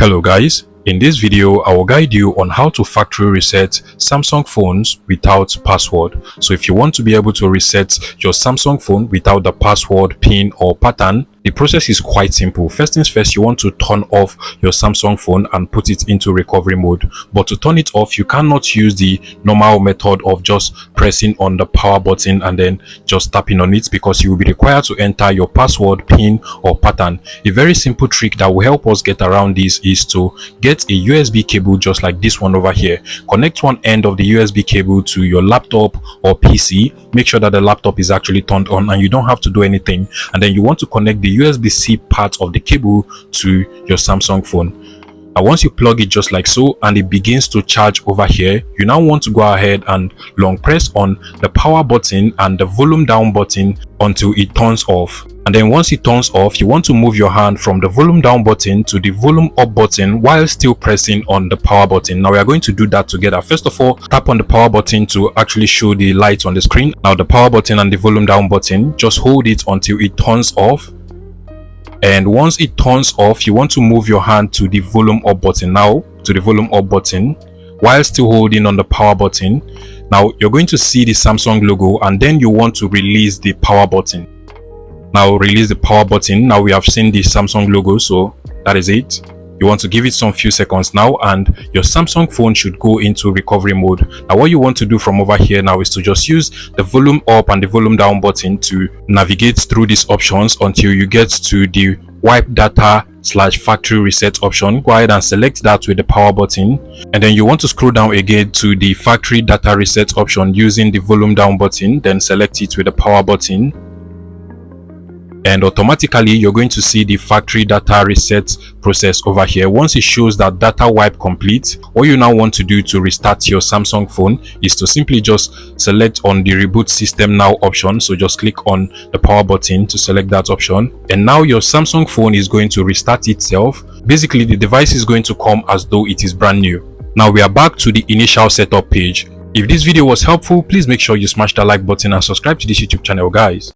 Hello guys, in this video I will guide you on how to factory reset Samsung phones without password. So if you want to be able to reset your Samsung phone without the password, pin or pattern, the process is quite simple. First things first, you want to turn off your Samsung phone and put it into recovery mode. But to turn it off, you cannot use the normal method of just pressing on the power button and then just tapping on it, because you will be required to enter your password, pin or pattern. A very simple trick that will help us get around this is to get a USB cable just like this one over here. Connect one end of the USB cable to your laptop or PC. Make sure that the laptop is actually turned on and you don't have to do anything. And then you want to connect the USB-C part of the cable to your Samsung phone. And once you plug it just like so and it begins to charge over here, you now want to go ahead and long press on the power button and the volume down button until it turns off. And then once it turns off, you want to move your hand from the volume down button to the volume up button while still pressing on the power button. Now we are going to do that together. First of all, tap on the power button to actually show the light on the screen. Now the power button and the volume down button, just hold it until it turns off. And once it turns off, you want to move your hand to the volume up button now, to the volume up button, while still holding on the power button. Now you're going to see the Samsung logo and then you want to release the power button. Now release the power button. Now we have seen the Samsung logo, so that is it. You want to give it some few seconds now and your Samsung phone should go into recovery mode. Now what you want to do from over here now is to just use the volume up and the volume down button to navigate through these options until you get to the wipe data / factory reset option. Go ahead and select that with the power button, and then you want to scroll down again to the factory data reset option using the volume down button, then select it with the power button. And automatically you're going to see the factory data reset process over here. Once it shows that data wipe complete, what you now want to do to restart your Samsung phone is to simply just select on the reboot system now option. So just click on the power button to select that option, and now your Samsung phone is going to restart itself. Basically the device is going to come as though it is brand new. Now we are back to the initial setup page. If this video was helpful, please make sure you smash the like button and subscribe to this YouTube channel guys.